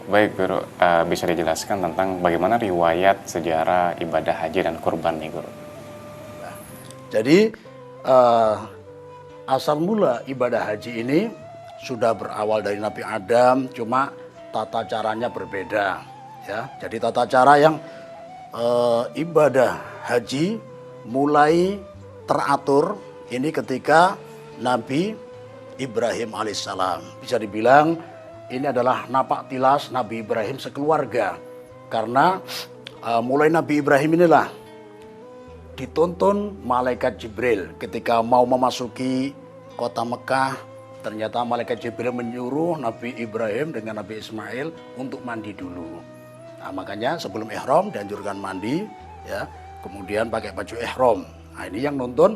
Baik Guru, bisa dijelaskan tentang bagaimana riwayat sejarah ibadah haji dan kurban nih Guru? Jadi asal mula ibadah haji ini sudah berawal dari Nabi Adam, cuma tata caranya berbeda. Ya, jadi tata cara yang ibadah haji mulai teratur ini ketika Nabi Ibrahim alaihissalam. Bisa dibilang ini adalah napak tilas Nabi Ibrahim sekeluarga. Karena mulai Nabi Ibrahim inilah dituntun malaikat Jibril ketika mau memasuki kota Mekah. Ternyata malaikat Jibril menyuruh Nabi Ibrahim dengan Nabi Ismail untuk mandi dulu. Nah, makanya sebelum ihram dianjurkan mandi, ya. Kemudian pakai baju ihram. Nah, ini yang nuntun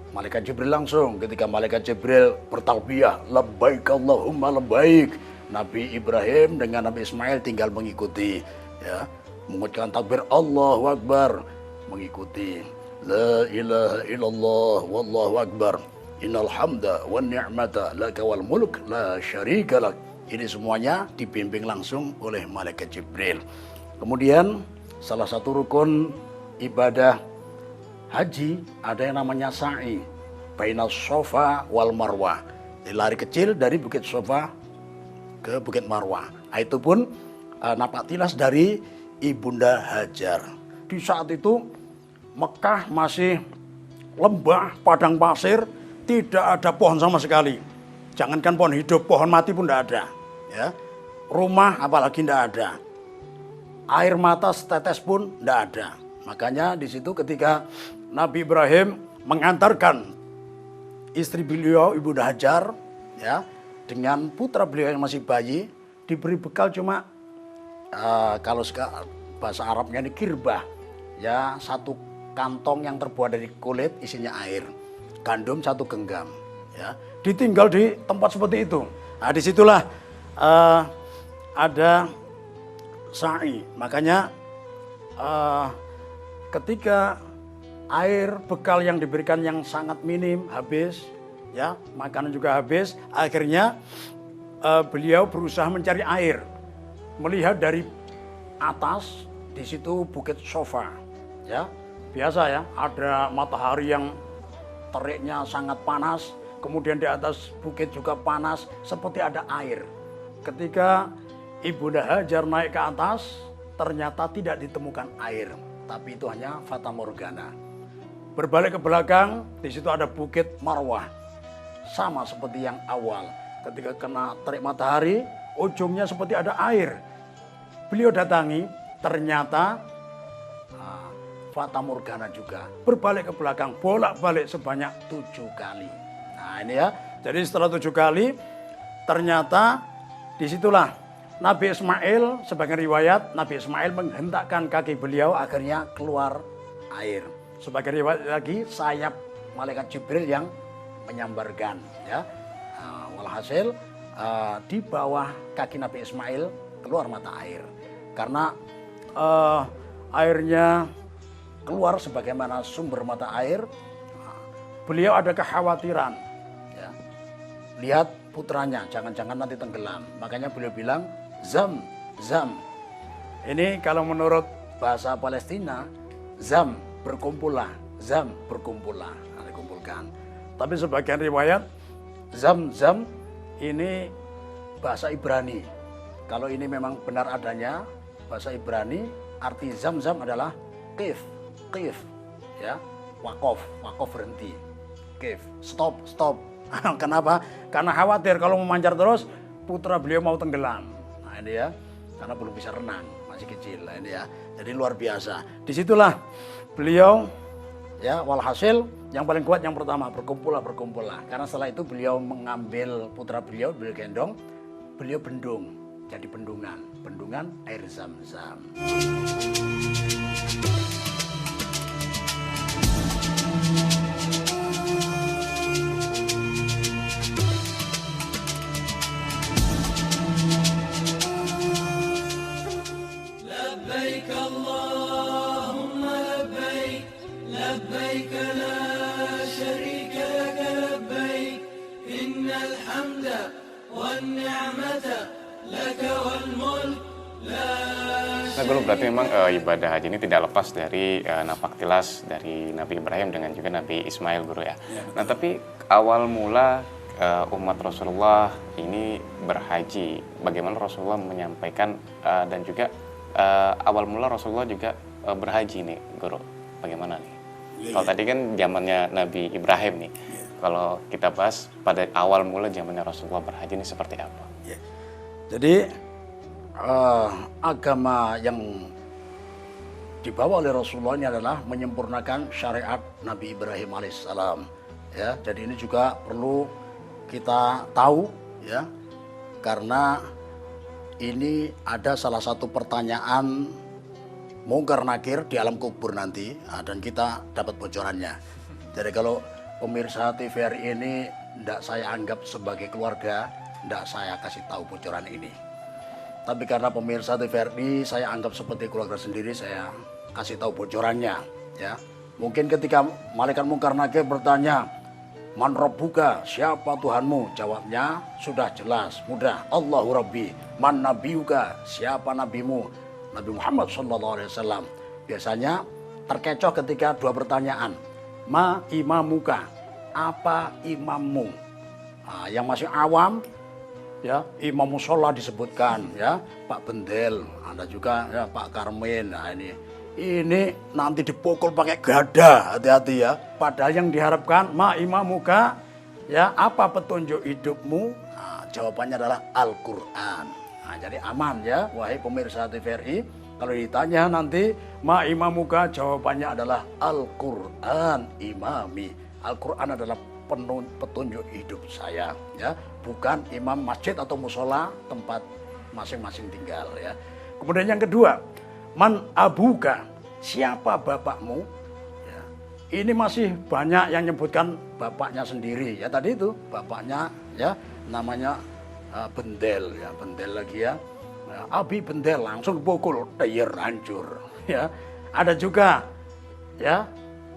malaikat Jibril langsung. Ketika malaikat Jibril bertalbiyah, labbaik Allahumma labbaik, Nabi Ibrahim dengan Nabi Ismail tinggal mengikuti, ya. Mengucapkan takbir Allahu Akbar, mengikuti la ilaha illallah wallahu akbar innal hamda wan ni'mata laka wal mulk la syarika lak. Ini semuanya dibimbing langsung oleh malaikat Jibril. Kemudian salah satu rukun ibadah haji ada yang namanya sa'i bainas Shafa wal Marwah. Lari kecil dari Bukit Shafa ke Bukit Marwah. Itu pun napak tilas dari Ibunda Hajar. Di saat itu Mekah masih lembah, padang pasir, tidak ada pohon sama sekali. Jangankan pohon hidup, pohon mati pun tidak ada. Ya. Rumah apalagi tidak ada. Air mata setetes pun tidak ada. Makanya di situ ketika Nabi Ibrahim mengantarkan istri beliau, Ibunda Hajar, ya, dengan putra beliau yang masih bayi, diberi bekal cuma kalau bahasa Arabnya ini kirbah, ya, satu kantong yang terbuat dari kulit isinya air, gandum satu genggam, ya, ditinggal di tempat seperti itu. Nah, disitulah ada sa'i. Makanya ketika air bekal yang diberikan yang sangat minim habis, ya, makanan juga habis, akhirnya beliau berusaha mencari air. Melihat dari atas, di situ Bukit Shafa, ya, biasa ya, ada matahari yang teriknya sangat panas, kemudian di atas bukit juga panas, seperti ada air. Ketika Ibunda Hajar naik ke atas, ternyata tidak ditemukan air, tapi itu hanya fata morgana. Berbalik ke belakang, di situ ada Bukit Marwah, sama seperti yang awal. Ketika kena terik matahari, ujungnya seperti ada air. Beliau datangi, ternyata fata morgana juga. Berbalik ke belakang, bolak-balik sebanyak 7 kali. Nah ini ya, jadi setelah 7 kali, ternyata disitulah Nabi Ismail, sebagai riwayat, Nabi Ismail menghentakkan kaki beliau, akhirnya keluar air. Sebagai riwayat lagi, sayap malaikat Jibril yang menyambarkan, ya. Walhasil di bawah kaki Nabi Ismail keluar mata air. Karena airnya keluar sebagaimana sumber mata air, beliau ada kekhawatiran, ya. Lihat putranya, jangan-jangan nanti tenggelam. Makanya beliau bilang, zam, zam. Ini kalau menurut bahasa Palestina, zam, berkumpullah, zam, berkumpullah. Nah, dikumpulkan. Tapi sebagian riwayat, zam, zam, ini bahasa Ibrani. Kalau ini memang benar adanya, bahasa Ibrani, arti zam, zam adalah kif, kif, ya, wakof, wakof berhenti, kif, stop, stop. Kenapa? Karena khawatir kalau memancar terus putra beliau mau tenggelam. Nah ini ya, karena belum bisa renang, masih kecil. Nah ini ya, jadi luar biasa. Disitulah beliau, ya, walhasil yang paling kuat yang pertama, berkumpullah, berkumpullah. Karena setelah itu beliau mengambil putra beliau gendong, beliau bendung, jadi bendungan, bendungan air zam-zam. لبيك اللهم لبيك لبيك لا شريك لك لبيك إن الحمد والنعمة لك والملك Nah, Guru, berarti memang ibadah haji ini tidak lepas dari napak tilas dari Nabi Ibrahim dengan juga Nabi Ismail, Guru ya. Nah, tapi awal mula umat Rasulullah ini berhaji, bagaimana Rasulullah menyampaikan dan juga awal mula Rasulullah juga berhaji nih, Guru. Bagaimana nih? Kalau tadi kan zamannya Nabi Ibrahim nih. Kalau kita bahas pada awal mula zamannya Rasulullah berhaji ini seperti apa? Jadi agama yang dibawa oleh Rasulullah ini adalah menyempurnakan syariat Nabi Ibrahim alaihissalam. Ya, jadi ini juga perlu kita tahu, ya, karena ini ada salah satu pertanyaan mungkar nakir di alam kubur nanti, dan kita dapat bocorannya. Jadi kalau pemirsa TVRI ini tidak saya anggap sebagai keluarga, tidak saya kasih tahu bocoran ini. Tapi karena pemirsa TVRI saya anggap seperti keluarga sendiri, saya kasih tahu bocorannya. Ya, mungkin ketika malaikat mungkar nakir bertanya, "Man rabbuka?" Siapa Tuhanmu? Jawabnya sudah jelas, mudah. "Allahu Rabbi." "Man nabiyuka?" Siapa nabimu? Nabi Muhammad SAW. Biasanya terkecoh ketika dua pertanyaan. "Ma imamuka?" Apa imammu? Nah, yang masih awam, ya, imam musola disebutkan, ya, Pak Bendel, ada juga ya Pak Karmin. Nah, ini nanti dipukul pakai gada, hati-hati ya. Padahal yang diharapkan ma imamuka, ya, apa petunjuk hidupmu? Nah, jawabannya adalah Al-Qur'an. Nah, jadi aman ya, wahai pemirsa TVRI, kalau ditanya nanti ma imamuka, jawabannya adalah Al-Qur'an imami. Al-Qur'an adalah petunjuk hidup saya, ya, bukan imam masjid atau musola tempat masing-masing tinggal, ya. Kemudian yang kedua, man abuka, siapa bapakmu? Ya, ini masih banyak yang menyebutkan bapaknya sendiri, ya, tadi itu bapaknya, ya, namanya Bendel, ya, Bendel lagi, ya, Abi Bendel, langsung pukul, tayar hancur, ya. Ada juga, ya,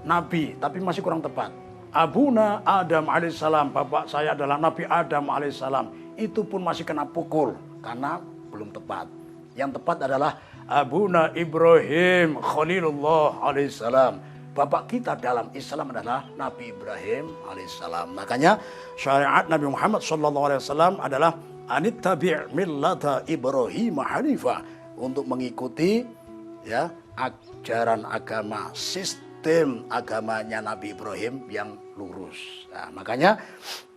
Nabi, tapi masih kurang tepat. Abuna Adam alaihissalam, bapak saya adalah Nabi Adam alaihissalam. Itu pun masih kena pukul karena belum tepat. Yang tepat adalah Abuna Ibrahim Khalilullah alaihissalam. Bapak kita dalam Islam adalah Nabi Ibrahim alaihissalam. Makanya syariat Nabi Muhammad SAW adalah anittabi' millata Ibrahim hanifa, untuk mengikuti, ya, ajaran agama, sistem agamanya Nabi Ibrahim yang lurus. Nah, makanya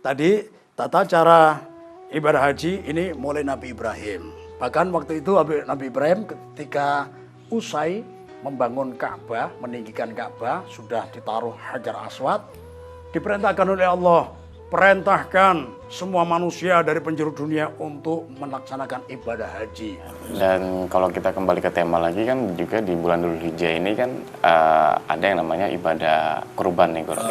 tadi tata cara ibadah haji ini mulai Nabi Ibrahim. Bahkan waktu itu Nabi Ibrahim ketika usai membangun Ka'bah, meninggikan Ka'bah, sudah ditaruh Hajar Aswad, diperintahkan oleh Allah, perintahkan semua manusia dari penjuru dunia untuk melaksanakan ibadah haji. Dan kalau kita kembali ke tema lagi kan juga di bulan Dzulhijjah ini kan ada yang namanya ibadah kurban nih, Guru.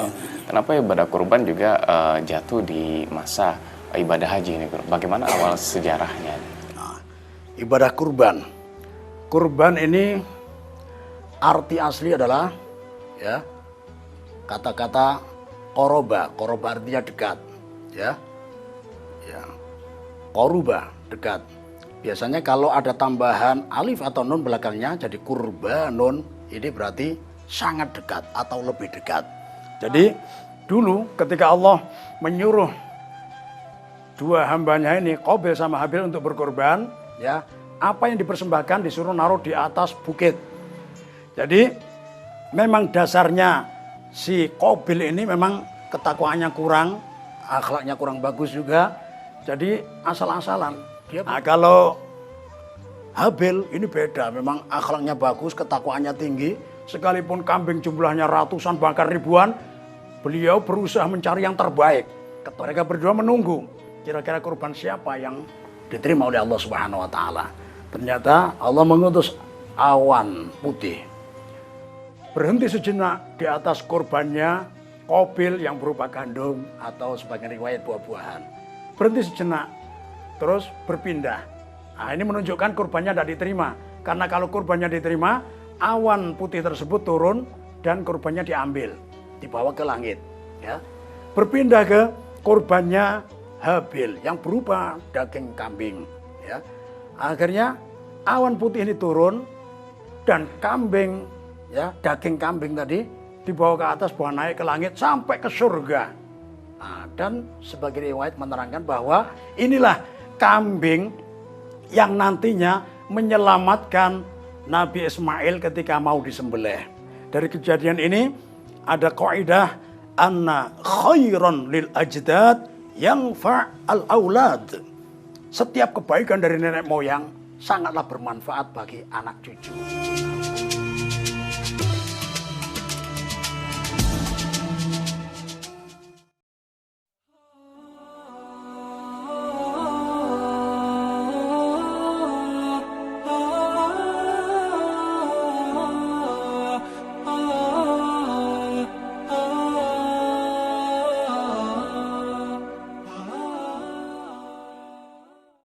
Kenapa ibadah kurban juga jatuh di masa ibadah haji nih, Guru? Bagaimana awal sejarahnya? Nah, ibadah kurban. Kurban ini arti asli adalah, ya, kata-kata koroba. Koroba artinya dekat, ya. Ya. Koruba, dekat. Biasanya kalau ada tambahan alif atau nun belakangnya jadi kurbanun, ini berarti sangat dekat atau lebih dekat. Jadi dulu ketika Allah menyuruh dua hambanya ini, Qabil sama Habil, untuk berkorban, ya, apa yang dipersembahkan disuruh naruh di atas bukit. Jadi memang dasarnya si Qabil ini memang ketakwaannya kurang, akhlaknya kurang bagus juga. Jadi asal-asalan. Nah, kalau Habil ini beda, memang akhlaknya bagus, ketakwaannya tinggi. Sekalipun kambing jumlahnya ratusan bahkan ribuan, beliau berusaha mencari yang terbaik. Mereka berdua menunggu kira-kira kurban siapa yang diterima oleh Allah Subhanahu wa taala. Ternyata Allah mengutus awan putih. Berhenti sejenak di atas kurbannya Qabil yang berupa gandum atau sebagian riwayat buah-buahan. Berhenti sejenak, terus berpindah. Nah, ini menunjukkan kurbannya tidak diterima. Karena kalau kurbannya diterima, awan putih tersebut turun dan kurbannya diambil, dibawa ke langit. Ya. Berpindah ke kurbannya Habil yang berupa daging kambing. Ya. Akhirnya awan putih ini turun dan kambing, ya daging kambing tadi dibawa ke atas, bawa naik ke langit sampai ke surga. Nah, dan sebagai riwayat menerangkan bahwa inilah kambing yang nantinya menyelamatkan Nabi Ismail ketika mau disembelih. Dari kejadian ini ada kaidah anna khairan lil ajdad yang fa'al aulad. Setiap kebaikan dari nenek moyang sangatlah bermanfaat bagi anak cucu.